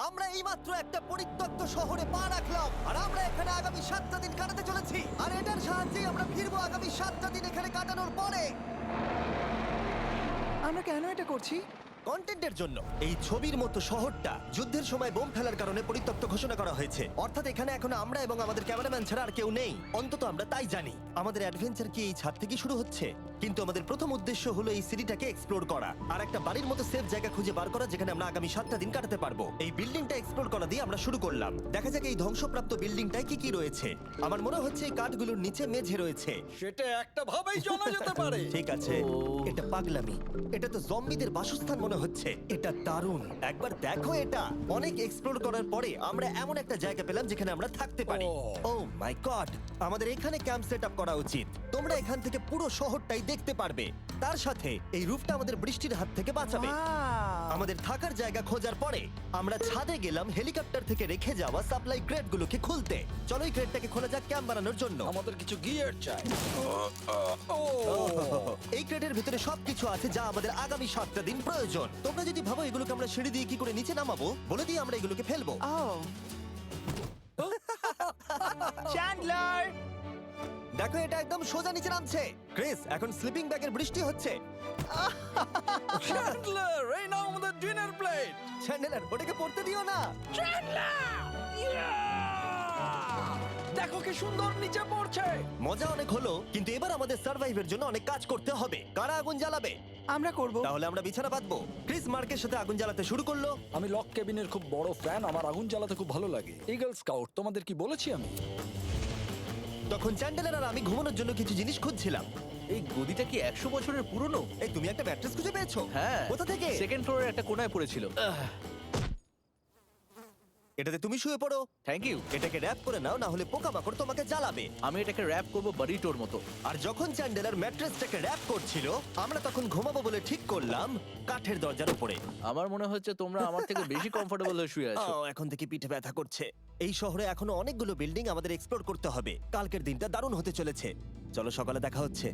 আমরা এইমাত্র একটা পরিত্যক্ত শহরে পা রাখলাম আর আমরা এখানে আগামী 7টা দিন কাটাতে চলেছি আর এটার সাহায্যে আমরা ফিরবো আগামী 7টা দিন এখানে কাটানোর পরে। আমরা কেন এটা করছি? কন্টেন্টের জন্য। এই ছবির মতো শহরটা যুদ্ধের সময় বোম ফেলার কারণে পরিত্যক্ত ঘোষণা করা হয়েছে, অর্থাৎ এখানে এখন আমরা এবং আমাদের ক্যামেরাম্যান ছাড়া আর কেউ নেই, অন্তত আমরা তাই জানি। আমাদের অ্যাডভেঞ্চার কি এই ছাদ থেকে শুরু হচ্ছে, কিন্তু আমাদের প্রথম উদ্দেশ্য হলো এই সিটিটাকে এক্সপ্লোর করা আর একটা বাড়ির মতো সেফ জায়গা খুঁজে বার করা যেখানে আমরা আগামী 7টা দিন কাটাতে পারবো। এই বিল্ডিংটা এক্সপ্লোর করা দিয়ে আমরা শুরু করলাম। দেখা যাক এই ধ্বংসপ্রাপ্ত বিল্ডিংটায় কি কি রয়েছে। আমার মনে হচ্ছে এই কাঠগুলোর নিচে মেঝে রয়েছে। সেটা একটা ভাবেই জানা যেতে পারে। ঠিক আছে, এটা পাগলামি। এটা তো জম্বিদের বাসস্থান মনে হচ্ছে। এটা দারুণ, একবার দেখো এটা। অনেক এক্সপ্লোর করার পরে আমরা এমন একটা জায়গা পেলাম যেখানে আমরা থাকতে পারি। ও মাই গড, আমাদের এখানে ক্যাম্প সেট আপ করা উচিত। তোমরা এখান থেকে পুরো শহরটাই দেখতে পারবে। তার সাথে এই রুফটা আমাদের বৃষ্টির হাত থেকে বাঁচাবে। Wow! আমাদের থাকার জায়গা খোঁজার পরে আমরা ছাদে গেলাম হেলিকপ্টার থেকে রেখে যাওয়া সাপ্লাই ক্রেটগুলোকে খুলতে। চলো এই ক্রেটটাকে খোলা যাক ক্যাম্প বানানোর জন্য। আমাদের কিছু গিয়ার চাই। এই ক্রেটের ভিতরে সবকিছু আছে যা আমাদের আগামী 7টা দিন প্রয়োজন। তোমরা যদি ভাবো এগুলোকে আমরা সিঁড়ি দিয়ে কি করে নিচে নামাবো, বলে দিয়ে আমরা এগুলোকে ফেলবো। Oh! চ্যান্ডলার! দেখো এটা একদম সোজা নিচে নামছে। ক্রিস, এখন স্লিপিং ব্যাগের বৃষ্টি হচ্ছে। চ্যান্ডলার, এই নাও আমাদের ডিনার প্লেট। চ্যান্ডেলার, ওটাকে পড়তে দিও না। দেখো কি সুন্দর নিচে পড়ছে। মজা অনেক হলো, কিন্তু এবার আমাদের সার্ভাইভের জন্য অনেক কাজ করতে হবে। কারা আগুন জ্বালাবে? আমরা করব। তাহলে আমরা বিছানা বাঁধবো। ক্রিস মার্কের সাথে আগুন জ্বালাতে শুরু করলো। আমি লক কেবিনের খুব বড় ফ্যান, আমার আগুন জ্বালাতে খুব ভালো লাগে। ইগল স্কাউট, তোমাদের কি বলেছি আমি? তখন চ্যান্ডেলার আর আমি ঘুমানোর জন্য কিছু জিনিস খুঁজছিলাম। এই গদিটা কি 100 বছরের পুরনো? এই তুমি একটা ম্যাট্রেস খুঁজে পেয়েছো? হ্যাঁ। কোথা থেকে? সেকেন্ড ফ্লোরের একটা কোণায় পড়েছিল। এটাতে তুমি শুয়ে পড়ো। Thank you. এটাকে র‍্যাপ করে নাও, না হলে পোকামাকড় তোমাকে জ্বালাবে। আমি এটাকে র‍্যাপ করব বারিটোর মতো। আর যখন চ্যান্ডেলার ম্যাট্রেসটাকে র‍্যাপ করছিল, আমরা তখন ঘুমাবো বলে ঠিক করলাম কাঠের দরজার উপরে। আমার মনে হচ্ছে তোমরা আমার থেকে বেশি কমফোর্টেবল হয়ে শুয়ে আছো। এখন থেকে পিঠে ব্যথা করছে। এই শহরে এখনো অনেকগুলো বিল্ডিং আমাদের এক্সপ্লোর করতে হবে। কালকের দিনটা দারুণ হতে চলেছে। চলো সকালে দেখা হচ্ছে।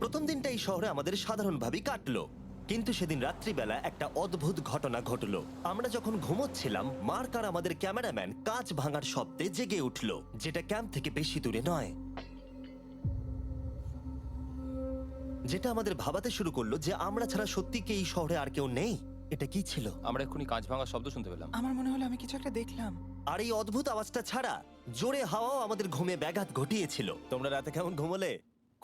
প্রথম দিনটা এই শহরে আমাদের সাধারণভাবেই কাটলো, কিন্তু সেদিন রাত্রিবেলা একটা অদ্ভুত ঘটনা ঘটলো। আমরা যখন ঘুমোচ্ছিলাম, মার্ক আর আমাদের ক্যামেরাম্যান কাঁচ ভাঙার শব্দে জেগে উঠলো, যেটা ক্যাম্প থেকে বেশি দূরে নয়। যেটা আমাদের ভাবাতে শুরু করলো যে আমরা ছাড়া সত্যি কি এই শহরে আর কেউ নেই। এটা কি ছিল? আমরা এক্ষুনি কাঁচ ভাঙার শব্দ শুনতে পেলাম। আমার মনে হলো আমি কিছু একটা দেখলাম। আর এই অদ্ভুত আওয়াজটা ছাড়া জোরে হাওয়াও আমাদের ঘুমে ব্যাঘাত ঘটিয়েছিল। তোমরা রাতে কেমন ঘুমোলে?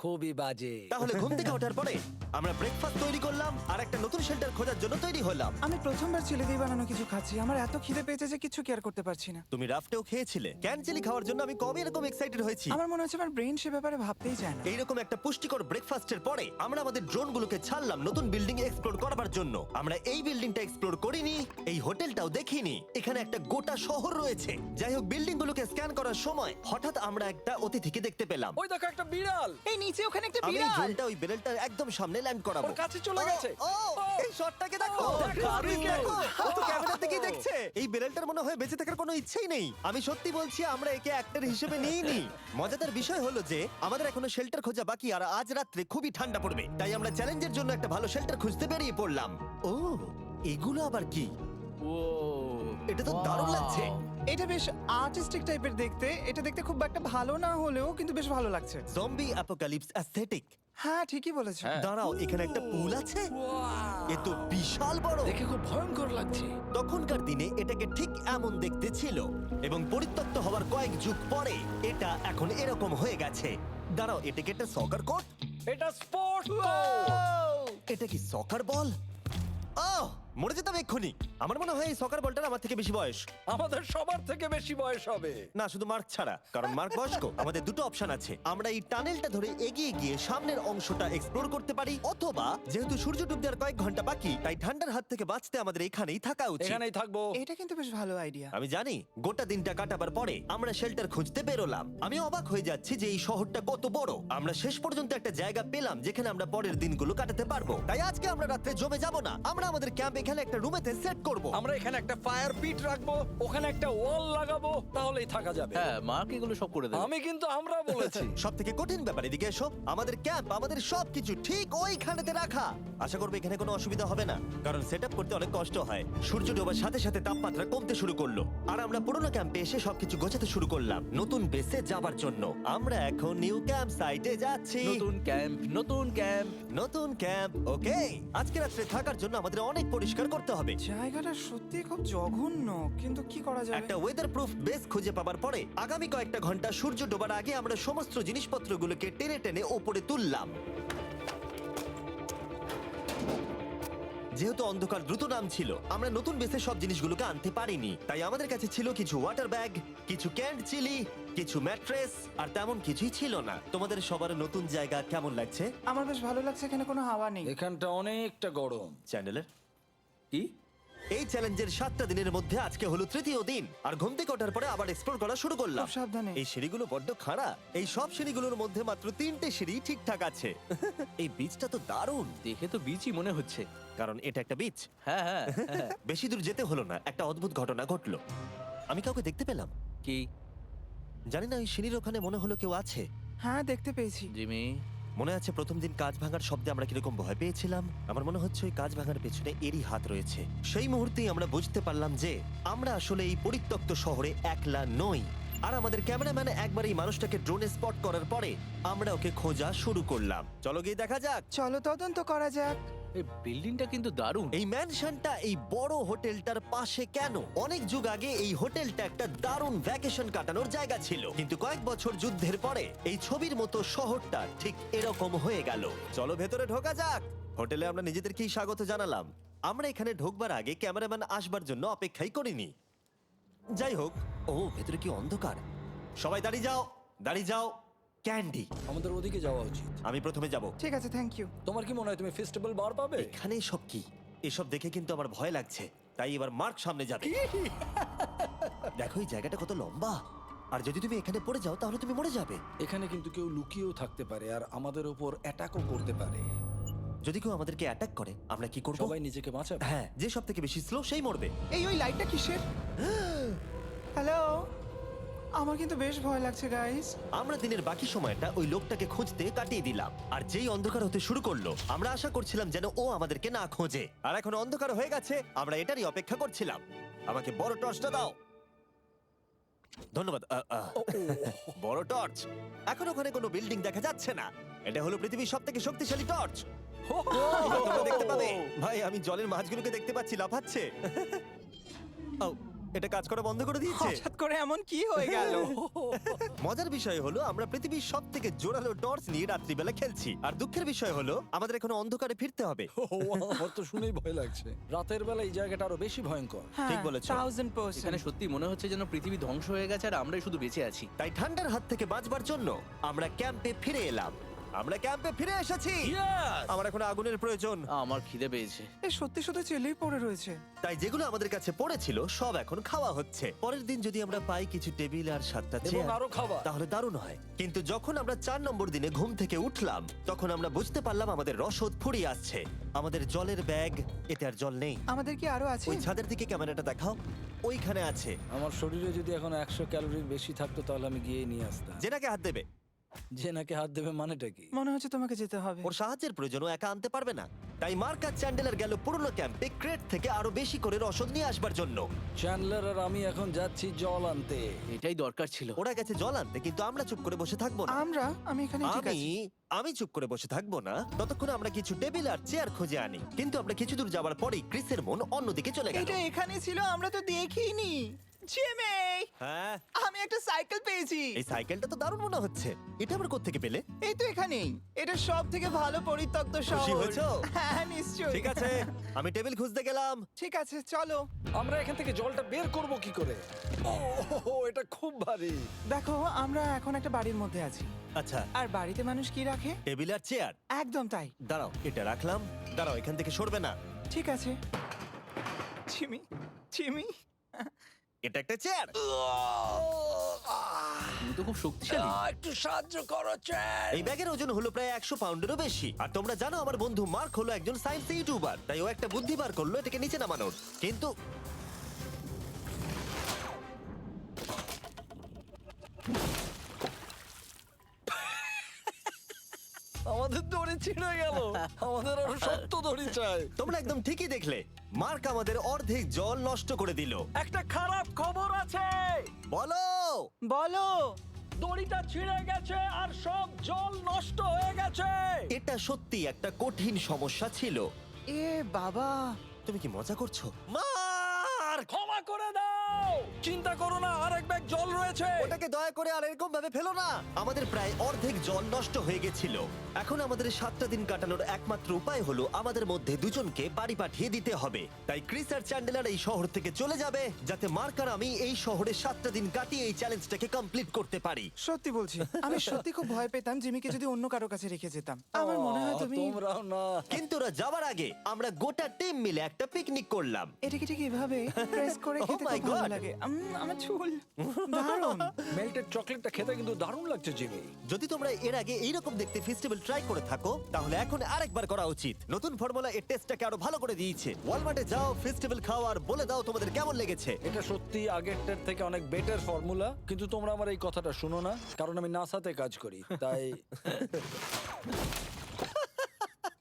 খুবই বাজে। তাহলে ঘুম থেকে ওঠার পরে আমরা ব্রেকফাস্ট তৈরি করলাম আর একটা নতুন শেল্টার খোঁজার জন্য তৈরি হলাম। আমি প্রথমবার ছেলে দিয়ে বানানো কিছু খাচ্ছি। আমার এত খিদে পেয়েছে যে কিছু কেয়ার করতে পারছি না। তুমি রাফটেও খেয়েছিলে। ক্যানচেলি খাওয়ার জন্য আমি কবে এরকম এক্সাইটেড হয়েছি। আমার মনে হচ্ছে আমার ব্রেন সে ব্যাপারে ভাবতেই চায় না। এইরকম একটা পুষ্টিকর ব্রেকফাস্টের পরে আমরা আমাদের ড্রোনগুলোকে ছাড়লাম নতুন বিল্ডিং এক্সপ্লোর করার জন্য। আমরা এই বিল্ডিংটা এক্সপ্লোর করিনি, এই হোটেলটাও দেখিনি। এখানে একটা গোটা শহর রয়েছে। যাই হোক, বিল্ডিংগুলোকে স্ক্যান করার সময় হঠাৎ আমরা একটা অতিথিকে দেখতে পেলাম। ওই দেখো একটা বিড়াল। এই নিচে ওখানে একটা আমি এই বিড়াল। ড্রোনটা ওই বেরেলটার একদম সামনে ল্যান্ড করাবো। ওর কাছে চলে গেছে। ও, এই শটটাকে দেখো। দারুণ। দেখো, ও তো ক্যামেরা থেকেই দেখছে। এই বেরেলটার মনে হয় বেঁচে থাকার কোনো ইচ্ছেই নেই। আমি সত্যি বলছি, আমরা একে অ্যাক্টর হিসেবে নিইনি। মজাদার বিষয় হলো যে আমাদের এখনো শেল্টার খোঁজা বাকি, আর আজ রাত্রে খুবই ঠান্ডা পড়বে। তাই আমরা চ্যালেঞ্জের জন্য একটা ভালো শেল্টার খুঁজতে বেরিয়ে পড়লাম। ও, এগুলো আবার কি? ও, এটা তো দারুণ লাগছে। এটা বেশ আর্টিস্টিক টাইপের দেখতে। এটা দেখতে খুব একটা ভালো না হলেও কিন্তু বেশ ভালো লাগছে। Zombie apocalypse aesthetic. হ্যাঁ, ঠিকই বলেছো। হ্যাঁ। দাঁড়াও, এখানে একটা পুল আছে। এ তো বিশাল বড়। দেখে খুব ভয়ঙ্কর লাগছে। তখনকার দিনে এটাকে ঠিক এমন দেখতে ছিল, এবং পরিত্যক্ত হওয়ার কয়েক যুগ পরে এটা এখন এরকম হয়ে গেছে। দাঁড়াও, এটাকে একটা সকার কোর্ট? এটা স্পোর্ট। এটা কি সকার বল? মরে যেতাম এক্ষুনি। আমার মনে হয় এই সকার বলটার আমার থেকে বেশি বয়স। আমাদের সবার থেকে বেশি বয়স হবে। না, শুধু মার্ক ছাড়া, কারণ মার্ক বয়স্ক। আমাদের দুটো অপশন আছে। আমরা এই টানেলটা ধরে এগিয়ে গিয়ে সামনের অংশটা এক্সপ্লোর করতে পারি, অথবা যেহেতু সূর্য ডুব দেওয়ার কয়েক ঘন্টা বাকি, তাই ঠান্ডার হাত থেকে বাঁচতে আমাদের এখানেই থাকা উচিত। এখানেই থাকবো। এটা কিন্তু বেশ ভালো আইডিয়া। আমি জানি। গোটা দিনটা কাটাবার পরে আমরা শেল্টার খুঁজতে বেরোলাম। আমি অবাক হয়ে যাচ্ছি যে এই শহরটা কত বড়। আমরা শেষ পর্যন্ত একটা জায়গা পেলাম যেখানে আমরা পরের দিনগুলো কাটাতে পারবো। তাই আজকে আমরা রাত্রে জমে যাব না। আমরা আমাদের ক্যাম্প এখানে একটা রুমেতে সেট করব। আমরা এখানে একটা ফায়ার পিট রাখবো, ওখানে একটা ওয়াল লাগাবো, তাহলেই থাকা যাবে। হ্যাঁ মার্ক এগুলো সব করে দেবে। আমি কিন্তু আমরা বলেছি। সব থেকে কঠিন ব্যাপার, এদিকে এসো। আমাদের ক্যাম্প, আমাদের সবকিছু ঠিক ওইখানেতে রাখা। আশা করবো এখানে কোনো অসুবিধা হবে না, কারণ সেটআপ করতে অনেক কষ্ট হয়। সূর্য ডোবার সাথে সাথে তাপমাত্রা কমতে শুরু করলো, আর আমরা পুরোনো ক্যাম্পে এসে সবকিছু গোছাতে শুরু করলাম নতুন বেসে যাবার জন্য। আমরা এখন নিউ ক্যাম্প সাইটে যাচ্ছি। নতুন ক্যাম্প, নতুন ক্যাম্প। নতুন ক্যাম্প, ওকে। আজকে রাত্রে থাকার জন্য আমাদের অনেক পরিষ্কার করতে হবে। জায়গাটা সত্যি খুব জঘন্য, কিন্তু কি করা যাবে? একটা ওয়েদার প্রুফ বেস খুঁজে পাবার পরে আগামী কয়েকটা ঘন্টা সূর্য ডোবার আগে আমরা সমস্ত জিনিসপত্রগুলোকে টেনে টেনে ওপরে তুললাম। যেহেতু অন্ধকার দ্রুত নামছিল, আমরা নতুন বেসে সব জিনিসগুলোকে আনতে পারিনি, তাই আমাদের কাছে ছিল কিছু ওয়াটার ব্যাগ, কিছু ক্যান্ড চিলি, কিছু ম্যাট্রেস, আর তেমন কিছুই ছিল না। তোমাদের সবার নতুন জায়গা কেমন লাগছে? আমার বেশ ভালো লাগছে, এখানে কোনো হাওয়া নেই। এখানটা অনেকটা গরম। চ্যানেলের কি? এই চ্যালেঞ্জের 7টা দিনের মধ্যে আজকে হলো তৃতীয় দিন, আর ঘুম থেকে ওঠার পরে আবার এক্সপ্লোর করা শুরু করলাম। খুব সাবধানে। এই সিঁড়িগুলো বড্ড খাড়া। এই সব সিঁড়িগুলোর মধ্যে মাত্র 3টে সিঁড়ি ঠিকঠাক আছে। এই বীজটা তো দারুণ, দেখে তো বিচই মনে হচ্ছে। কারণ এটা একটা বীজ। হ্যাঁ হ্যাঁ হ্যাঁ। বেশি দূর যেতে হলো না, একটা অদ্ভুত ঘটনা ঘটলো। আমি কাউকে দেখতে পেলাম, কি? জানি না, ওই সিঁড়ির ওখানে মনে হলো কেউ আছে। হ্যাঁ, দেখতে পেয়েছি। জিমি, মনে আছে প্রথম দিন কাঁচ ভাঙার শব্দে আমরা কিরকম ভয় পেয়েছিলাম? আমার মনে হচ্ছে ওই কাঁচ ভাঙার পেছনে এরই হাত রয়েছে। সেই মুহূর্তেই আমরা বুঝতে পারলাম যে আমরা আসলে এই পরিত্যক্ত শহরে একলা নই। আর আমাদের ক্যামেরাম্যান একবার এই মানুষটাকে ড্রোনে স্পট করার পরে আমরা ওকে খোঁজা শুরু করলাম। চলো গিয়ে দেখা যাক। চলো তদন্ত করা যাক। এই বিল্ডিংটা কিন্তু দারুণ। এই ম্যানশনটা এই বড় হোটেলটার পাশে কেন? অনেক যুগ আগে এই হোটেলটা একটা দারুণ ভ্যাকেশন কাটানোর জায়গা ছিল, কিন্তু কয়েক বছর যুদ্ধের পরে এই ছবির মতো শহরটা ঠিক এরকম হয়ে গেল। চলো ভেতরে ঢোকা যাক। হোটেলে আমরা নিজেদেরকেই স্বাগত জানালাম। আমরা এখানে ঢোকবার আগে ক্যামেরাম্যান আসবার জন্য অপেক্ষাই করিনি। যাই হোক, ও ভেতরে কি অন্ধকার। সবাই দাঁড়িয়ে যাও, দাঁড়িয়ে যাও। ক্যান্ডি, আমাদের ওদিকে যাওয়া উচিত। আমি প্রথমে যাব। ঠিক আছে, থ্যাংক ইউ। তোমার কি মনে হয় তুমি ফেস্টিভ্যাল বার পাবে? এখানে সব কি? এসব দেখে কিন্তু আমার ভয় লাগছে, তাই এবার মার্ক সামনে যাবে। দেখো এই জায়গাটা কত লম্বা, আর যদি তুমি এখানে পড়ে যাও তাহলে তুমি মরে যাবে। এখানে কিন্তু কেউ লুকিয়েও থাকতে পারে আর আমাদের উপর অ্যাটাকও করতে পারে। যদি কেউ আমাদেরকে অ্যাটাক করে আমরা কি করব? সবাই নিজেকে বাঁচাবে। হ্যাঁ, যে সব থেকে বেশি স্লো সেই মরবে। ওই লাইটটা কিসের? হ্যালো, আমার কিন্তু বেশ ভয় লাগছে গাইস। আমরা দিনের বাকি সময়টা ওই লোকটাকে খুঁজতে কাটিয়ে দিলাম, আর যেই অন্ধকার হতে শুরু করলো আমরা আশা করছিলাম যেন ও আমাদেরকে না খোঁজে। আর এখন অন্ধকার হয়ে গেছে, আমরা এটারই অপেক্ষা করছিলাম। আমাকে বড় টর্চটা দাও। ধন্যবাদ। বড় টর্চ। এখন ওখানে কোনো বিল্ডিং দেখা যাচ্ছে না। এটা হলো পৃথিবীর সবথেকে শক্তিশালী টর্চ। এবার তোমরা দেখতে পাবে। ভাই, আমি জলের মাছগুলোকে দেখতে পাচ্ছি লাফাচ্ছে। ও, এটা কাজ করা বন্ধ করে দিয়েছে। হঠাৎ করে এমন কি হয়ে গেল? মজার বিষয় হলো আমরা পৃথিবীর সব থেকে জোরালো টর্চ নিয়ে রাত্রিবেলা খেলছি, আর দুঃখের বিষয় হলো আমাদের এখন অন্ধকারে ফিরতে হবে। আমার তো শুনেই ভয় লাগছে। রাতের বেলা এই জায়গাটা আরো বেশি ভয়ঙ্কর। ঠিক বলেছো। 1000%। এখানে সত্যি মনে হচ্ছে যেন পৃথিবী ধ্বংস হয়ে গেছে আর আমরাই শুধু বেঁচে আছি। তাই ঠান্ডার হাত থেকে বাঁচবার জন্য আমরা ক্যাম্পে ফিরে এলাম। আমরা ক্যাম্পে ফিরে এসেছি। আমার এখন আগুনের প্রয়োজন, আমার খিদে পেয়েছে। এ সত্যি সত্যি চেলেই পড়ে রয়েছে। তাই যেগুলো আমাদের কাছে পড়েছিল সব এখন খাওয়া হচ্ছে। পরের দিন যদি আমরা পাই কিছু টেবিল আর 7টা এবং চেয়ার আরো খাবার। তাহলে দারুণ হয়। কিন্তু যখন আমরা 4 নম্বর দিনে ঘুম থেকে উঠলাম তখন আমরা বুঝতে পারলাম আমাদের রসদ ফুরিয়ে আসছে। আমাদের জলের ব্যাগ, এতে আর জল নেই। আমাদের কি আরো আছে? ওই ছাদের দিকে ক্যামেরাটা দেখাও, ওইখানে আছে। আমার শরীরে যদি এখন 100 ক্যালোরির বেশি থাকতো তাহলে আমি গিয়ে নিয়ে আসতাম। জেনাকে হাত দেবে। যে নাকি হাত দেবে মানেটা কি? মনে হচ্ছে তোমাকে যেতে হবে। ওর সাহায্যের প্রয়োজন, ও একা আনতে পারবে না। তাই মার্ক আর চ্যান্ডেলার গেল পুরনো ক্যাম্পে ক্রেট থেকে আরো বেশি করে রসদ নিয়ে আসবার জন্য। চ্যান্ডলার আর আমি এখন যাচ্ছি জল আনতে। এটাই দরকার ছিল। ওরা গেছে জল আনতে, কিন্তু আমরা চুপ করে বসে থাকবো না। আমি এখানে ঠিক আছি। আমি চুপ করে বসে থাকবো না ততক্ষণ আমরা কিছু টেবিল আর চেয়ার খুঁজে আনি। কিন্তু আমরা কিছু দূর যাবার পরেই ক্রিসের মন অন্যদিকে চলে গেল। এটা এখানে ছিল, আমরা তো দেখিনি। জিমি, হ্যাঁ, আমি একটা সাইকেল পেয়েছি। এই সাইকেলটা তো দারুণ মনে হচ্ছে। এটা আবার কোত্থেকে পেলে? এই তো এখানেই। এটা সব থেকে ভালো পরিত্যক্ত শহর। হয়েছো? হ্যাঁ, নিশ্চয়ই। ঠিক আছে, আমি টেবিল খুঁজতে গেলাম। ঠিক আছে, চলো। আমরা এখান থেকে জলটা বের করব কি করে? ও, এটা খুব ভারী। দেখো, আমরা এখন একটা বাড়ির মধ্যে আছি। আচ্ছা, আর বাড়িতে মানুষ কি রাখে? টেবিল আর চেয়ার। একদম তাই। দাঁড়াও, এটা রাখলাম। দাঁড়াও, এখান থেকে সরবে না। ঠিক আছে। চিমি, চিমি। এটা একটা চেয়ার। তুমি তো খুব শক্তিশালী। একটু সাহায্য করো চ্যান। এই ব্যাগের ওজন হলো প্রায় 100 পাউন্ডেরও বেশি। আর তোমরা জানো আমার বন্ধু মার্ক হলো একজন সায়েন্স ইউটিউবার, তাই ও একটা বুদ্ধি বার করলো এটাকে নিচে নামানোর। কিন্তু আমাদের দড়ি ছিঁড়ে গেল। আমাদের আরো শক্ত দড়ি চাই। তোমরা একদম ঠিকই দেখলে, মার্ক আমাদের অর্ধেক জল নষ্ট করে দিল। একটা খারাপ খবর আছে, বলো। বলো। দড়িটা ছিঁড়ে গেছে আর সব জল নষ্ট হয়ে গেছে। এটা সত্যি একটা কঠিন সমস্যা ছিল। এ বাবা। তুমি কি মজা করছো? মার্ক, ক্ষমা করে দাও। চিন্তা করো না, আরেক ব্যাগ জল রয়েছে। ওটাকে দয়া করে আর এরকম ভাবে ফেলো না। আমাদের প্রায় অর্ধেক জল নষ্ট হয়ে গেছিল। এখন আমাদের 7টা দিন কাটানোর একমাত্র উপায় হলো আমাদের মধ্যে দুজনকে বাড়ি পাঠিয়ে দিতে হবে। তাই ক্রিস আর চ্যান্ডেলার এই শহর থেকে চলে যাবে, যাতে মার্ক আর আমি এই শহরে 7টা দিন কাটিয়ে এই চ্যালেঞ্জটাকে কমপ্লিট করতে পারি। সত্যি বলছি, আমি সত্যি খুব ভয় পেতাম জিমিকে যদি অন্য কারো কাছে রেখে যেতাম। আমার মনে হয় তুমি তোমরাও না। কিন্তু ওরা যাওয়ার আগে আমরা গোটা টিম মিলে একটা পিকনিক করলাম। এটাকে ঠিক এভাবে প্রেস করে খেতে Oh my খুব ভালো God! লাগে। আমার চুল দারুণ। মেল্টেড চকলেটটা খেতে কিন্তু দারুণ লাগছে জিমি। যদি তোমরা এর আগে এইরকম দেখতে ফেস্টিভ্যাল ট্রাই করে থাকো, তাহলে এখন আরেকবার করা উচিত। নতুন ফর্মুলা এর টেস্টটাকে আরো ভালো করে দিয়েছে। ওয়ালমার্টে যাও, ফেস্টিভ্যাল খাও আর বলে দাও তোমাদের কেমন লেগেছে। এটা সত্যি আগেরটার থেকে অনেক বেটার ফর্মুলা, কিন্তু তোমরা আমার এই কথাটা শুনো না, কারণ আমি নাসাতে কাজ করি, তাই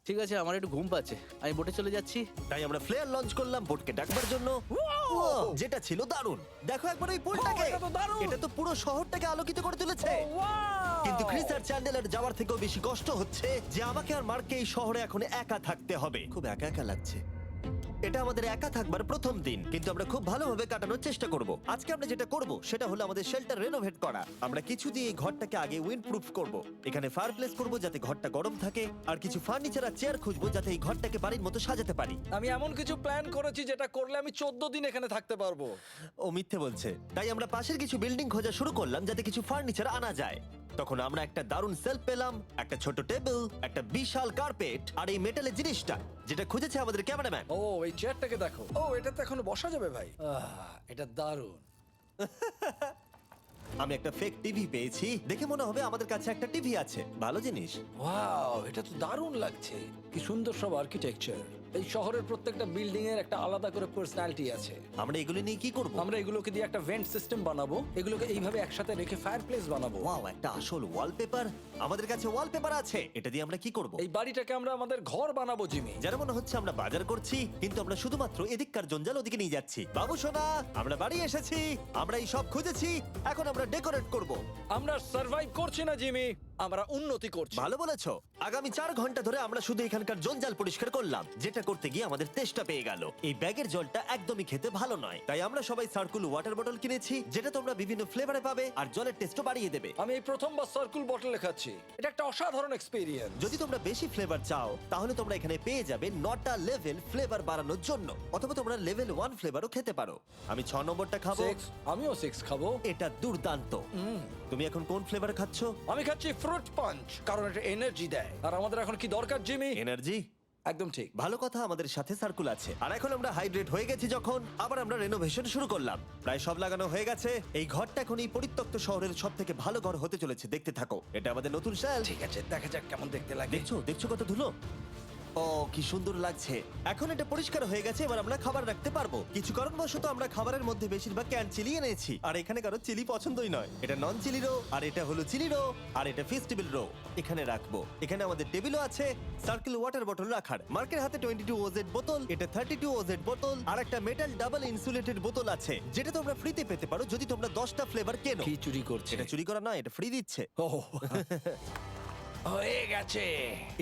ঠিক আছে, আমার একটু ঘুম পাচ্ছে, আমি বোটে চলে যাচ্ছি। তাই আমরা ফ্লেয়ার লঞ্চ করলাম বোটকে ডাকবার জন্য। Wow! যেটা ছিল দারুণ। দেখো একবার ওই পোলটাকে। এটা তো দারুণ! এটা তো পুরো শহরটাকে আলোকিত করে তুলেছে। Wow! কিন্তু ক্রিস আর চ্যান্ডেলার যাওয়ার থেকেও বেশি কষ্ট হচ্ছে যে আমাকে আর মার্ককে এই শহরে এখন একা থাকতে হবে। খুব একা একা লাগছে। এটা আমাদের একা থাকবার প্রথম দিন, কিন্তু আমরা খুব ভালোভাবে কাটানোর চেষ্টা করব। আজকে আমরা যেটা করব সেটা হলো আমাদের শেল্টার রেনোভেট করা। আমরা কিছু দিয়ে এই ঘরটাকে আগে উইন্ড প্রুফ করব। এখানে ফায়ারপ্লেস করব যাতে ঘরটা গরম থাকে, আর কিছু ফার্নিচার আর চেয়ার খুঁজবো যাতে এই ঘরটাকে বাড়ির মতো সাজাতে পারি। আমি এমন কিছু প্ল্যান করেছি যেটা করলে আমি 14 দিন এখানে থাকতে পারবো। ও মিথ্যে বলছে। তাই আমরা পাশের কিছু বিল্ডিং খোঁজা শুরু করলাম যাতে কিছু ফার্নিচার আনা যায়। তখন আমরা একটা দারুণ সেলফ পেলাম, একটা ছোট টেবিল, একটা বিশাল কার্পেট আর এই মেটালের জিনিসটা যেটা খুঁজেছে আমাদের ক্যামেরাম্যান। ও এই চেয়ারটাকে দেখো। ও এটাতে এখনো বসা যাবে ভাই। এটা দারুণ। আমি একটা ফেক টিভি পেয়েছি, দেখে মনে হবে আমাদের কাছে একটা টিভি আছে। ভালো জিনিস। ওয়াও, এটা তো দারুণ লাগছে। কি সুন্দর সব আর্কিটেকচার। এই শহরের প্রত্যেকটা বিল্ডিং এর একটা আলাদা করে পার্সোনালিটি আছে। আমরা এগুলো নিয়ে কি করব? আমরা এগুলোকে দিয়ে একটা ভেন্ট সিস্টেম বানাবো, এগুলোকে এইভাবে একসাথে রেখে ফায়ারপ্লেস বানাবো। ওয়াও, একটা আসল ওয়ালপেপার। আমাদের কাছে ওয়ালপেপার আছে। এটা দিয়ে আমরা কি করব? এই বাড়িটাকে আমরা আমাদের ঘর বানাবো জিমি। যেন মনে হচ্ছে আমরা বাজার করছি, কিন্তু আমরা শুধুমাত্র এদিককার জঞ্জাল ওদিকে নিয়ে যাচ্ছি। বাবু সোনা, আমরা বাড়ি এসেছি। আমরা এই সব খুঁজেছি, এখন আমরা ডেকোরেট করব। আমরা সার্ভাইভ করছি না জিমি, আমরা উন্নতি করছি। ভালো বলেছো। আগামী 4 ঘন্টা ধরে আমরা শুধু এখানকার জঞ্জাল পরিষ্কার করলাম, যেটা করতে গিয়ে আমাদের তেষ্টা পেয়ে গেল। এই ব্যাগের জলটা একদমই খেতে ভালো নয়, তাই আমরা সবাই সার্কুল ওয়াটার বটল কিনেছি, যেটা তোমরা বিভিন্ন ফ্লেভারে পাবে আর জলের টেস্টও বাড়িয়ে দেবে। আমি এই প্রথমবার সার্কুল বটলে খাচ্ছি, এটা একটা অসাধারণ এক্সপেরিয়েন্স। যদি তোমরা বেশি ফ্লেভার চাও, তাহলে তোমরা এখানে পেয়ে যাবে 9টা লেভেল ফ্লেভার বাড়ানোর জন্য, অথবা তোমরা লেভেল 1 ফ্লেভারও খেতে পারো। আমি 6 নম্বরটা খাবো। আমিও 6 খাবো। এটা দুর্দান্ত। তুমি এখন কোন ফ্লেভার খাচ্ছ? আমি খাচ্ছি ফ্রুট পাঞ্চ, কারণ এটা এনার্জি দেয়। আর আমাদের এখন কি দরকার জিমি? এনার্জি। একদম ঠিক। ভালো কথা, আমাদের সাথে সার্কুল আছে। আর এখন আমরা হাইড্রেট হয়ে গেছি যখন, আবার আমরা রেনোভেশন শুরু করলাম। প্রায় সব লাগানো হয়ে গেছে। এই ঘরটা এখন এই পরিত্যক্ত শহরের সব থেকে ভালো ঘর হতে চলেছে। দেখতে থাকো, এটা আমাদের নতুন স্টাইল। ঠিক আছে, দেখা যাক কেমন দেখতে লাগে। দেখছো কত ধুলো। ও কি সুন্দর লাগছে। এখন এটা পরিষ্কার হয়ে গেছে, এবার আমরা খাবার রাখতে পারবো। কিছু কারণবশত আমরা খাবারের মধ্যে বেশিরভাগ ক্যান চিলি এনেছি, আর এখানে কারো চিলি পছন্দই নয়। এটা নন চিলি রো, আর এটা হলো চিলি রো, আর এটা ফেস্টিভ্যাল রো। এখানে রাখবো। এখানে আমাদের টেবিলও আছে, সার্কেল ওয়াটার বটল রাখার। মার্কের হাতে 22 ওজেড বোতল, এটা 32 ওজেড বোতল, আর একটা মেটাল ডাবল ইনসুলেটেড বোতল আছে, যেটা তোমরা ফ্রিতে পেতে পারো যদি তোমরা 10টা ফ্লেভার কেনো। কি চুরি করছে? এটা চুরি করা নয়, এটা ফ্রি দিচ্ছে। হয়ে গেছে।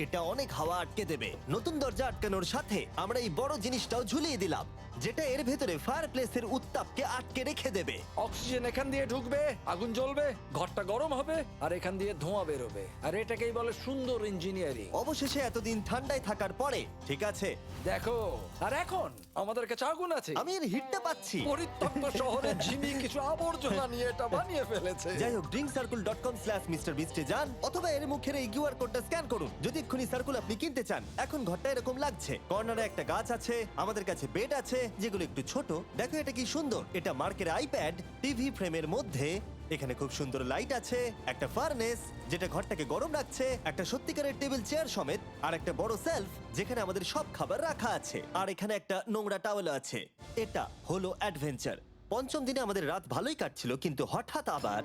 এটা অনেক হাওয়া আটকে দেবে। নতুন দরজা আটকানোর সাথে আমরা এই বড় জিনিসটাও ঝুলিয়ে দিলাম, যেটা এর ভেতরে ফায়ারপ্লেসের উত্তাপকে আটকে রেখে দেবে। অক্সিজেন এখান দিয়ে ঢুকবে, আগুন জ্বলবে, ঘরটা গরম হবে, আর এখান দিয়ে ধোঁয়া বেরোবে। আর এটাকেই বলে সুন্দর ইঞ্জিনিয়ারিং। অবশেষে এতদিন ঠান্ডায় থাকার পরে ঠিক আছে। দেখো, আর এখন আমাদের কাছে আগুন আছে। আমি এর হিটটা পাচ্ছি। পরিত্যক্ত শহরে জিমি কিছু আবর্জনা নিয়ে এটা বানিয়ে ফেলেছে। যাই হোক, drinkcircle.com/MrBeast এ যান, অথবা এর মুখের এই কিউআর কোডটা স্ক্যান করুন যদি এক্ষুনি সার্কুল আপনি কিনতে চান। এখন ঘরটা এরকম লাগছে, কর্নারে একটা গাছ আছে, আমাদের কাছে বেড আছে যেগুলো একটু ছোট। দেখো এটা কি সুন্দর, এটা মার্কের আইপ্যাড টিভি ফ্রেমের মধ্যে। এখানে খুব সুন্দর লাইট আছে, একটা ফার্নেস যেটা ঘরটাকে গরম রাখছে, একটা সত্যিকারের টেবিল চেয়ার সমেত, আর একটা বড় সেলফ যেখানে আমাদের সব খাবার রাখা আছে, আর এখানে একটা নোংরা টাওয়েল আছে। এটা হলো অ্যাডভেঞ্চার। পঞ্চম দিনে আমাদের রাত ভালোই কাটছিল, কিন্তু হঠাৎ আবার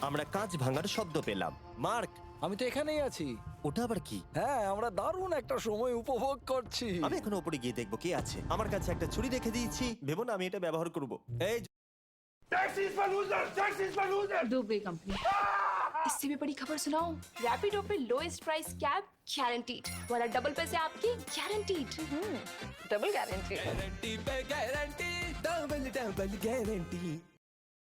আমরা কাঁচ ভাঙার শব্দ পেলাম। মার্ক, আমি তো এখানেই আছি। ওটা আবার কি? হ্যাঁ, আমরা দারুণ একটা সময় উপভোগ করছি। আমি এখন উপরে গিয়ে দেখবো কে আছে। আমার কাছে একটা ছুরি রেখে দিয়েছি, ভেবো না আমি এটা ব্যবহার করব। এই दुबई कंपनी। इससे भी बड़ी खबर सुनाओ, रैपिडो पे लोएस्ट प्राइस कैब गारंटीड, वाला डबल पैसे आपकी गारंटीड। Double guarantee.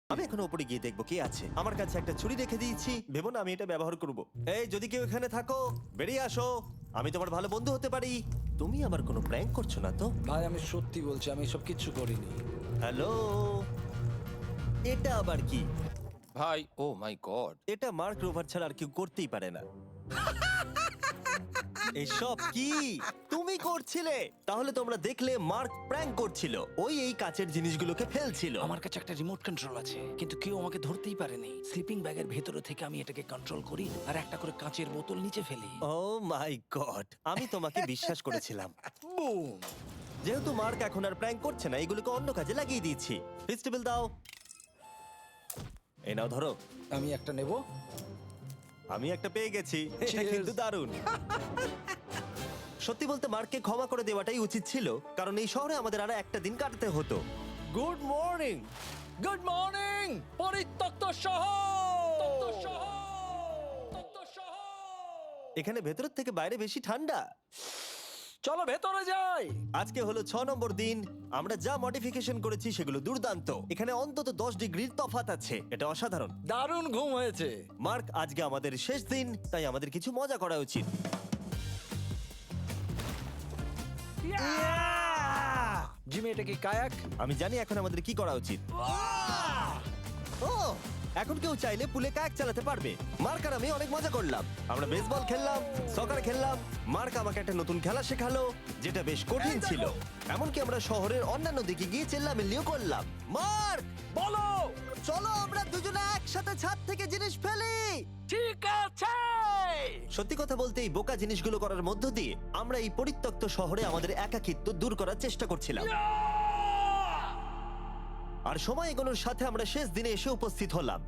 আমি এখন উপরে গিয়ে দেখবো কে আছে। আমার কাছে একটা ছুরি রেখে দিয়েছি, ভেবো না আমি এটা ব্যবহার করব। এই যদি কেউ এখানে থাকো বেরিয়ে আসো, আমি তোমার ভালো বন্ধু হতে পারি। তুমি আমার কোনো প্র্যাঙ্ক করছো না তো? ভাই আমি সত্যি বলছি, আমি সব কিচ্ছু করিনি। হ্যালো, এটা আবার কি? ভাই ও মাই গড, এটা মার্ক রোভার ছাড়া আর কেউ করতেই পারে না। এসব কি তুমি করছিলে? তাহলে তোমরা দেখলে মার্ক প্র্যাঙ্ক করছিল। ওই এই কাচের জিনিসগুলোকে ফেলছিল। আমার কাছে একটা রিমোট কন্ট্রোল আছে, কিন্তু কেউ আমাকে ধরতেই পারেনি। স্লিপিং ব্যাগের ভেতরে থেকে আমি এটাকে কন্ট্রোল করি আর একটা করে কাঁচের বোতল নিচে ফেলি। ও মাই গড, আমি তোমাকে বিশ্বাস করেছিলাম। বুম! যেহেতু মার্ক এখন আর প্র্যাঙ্ক করছে না, এগুলোকে অন্য কাজে লাগিয়ে দিয়েছি। ফেস্টিভ্যাল দাও। এই নাও ধরো। আমি একটা নেব। আমি একটা পেয়ে গেছি, এটা Cheers! কিন্তু দারুণ। সত্যি বলতে মার্ককে ক্ষমা করে দেওয়াটাই উচিত ছিল, কারণ এই শহরে আমাদের আর একটা দিন কাটাতে হতো। Good morning. গুড মর্নিং পরিত্যক্ত শহর। এখানে ভেতরের থেকে বাইরে বেশি ঠান্ডা। চলো ভেতরে যাই। আজকে হলো 6 নম্বর দিন। আমরা যা মডিফিকেশন করেছি সেগুলো দুর্দান্ত। এখানে অন্তত 10 ডিগ্রির তফাৎ আছে, এটা অসাধারণ। দারুণ ঘুম হয়েছে। মার্ক, আজকে আমাদের শেষ দিন, তাই আমাদের কিছু মজা করা উচিত। জিমি, এটা কি কায়াক? আমি জানি এখন আমাদের কি করা উচিত। ও, এখন কেউ চাইলে পুলে কায়াক চালাতে পারবে। মার্ক আর আমি অনেক মজা করলাম। আমরা বেসবল খেললাম, সকার খেললাম। মার্ক আমাকে একটা নতুন খেলা শেখালো, যেটা বেশ কঠিন ছিল। এমনকি আমরা শহরের অন্যান্য দিকে গিয়ে চেল্লামিল্লিও করলাম। মার্ক, বলো। চলো আমরা দুজনে একসাথে ছাদ থেকে জিনিস ফেলি। ঠিক আছে। সত্যি কথা বলতে এই বোকা জিনিসগুলো করার মধ্য দিয়ে আমরা এই পরিত্যক্ত শহরে আমাদের একাকিত্ব দূর করার চেষ্টা করছিলাম। আর সময় এগোনোর সাথে আমরা শেষ দিনে এসে উপস্থিত হলাম।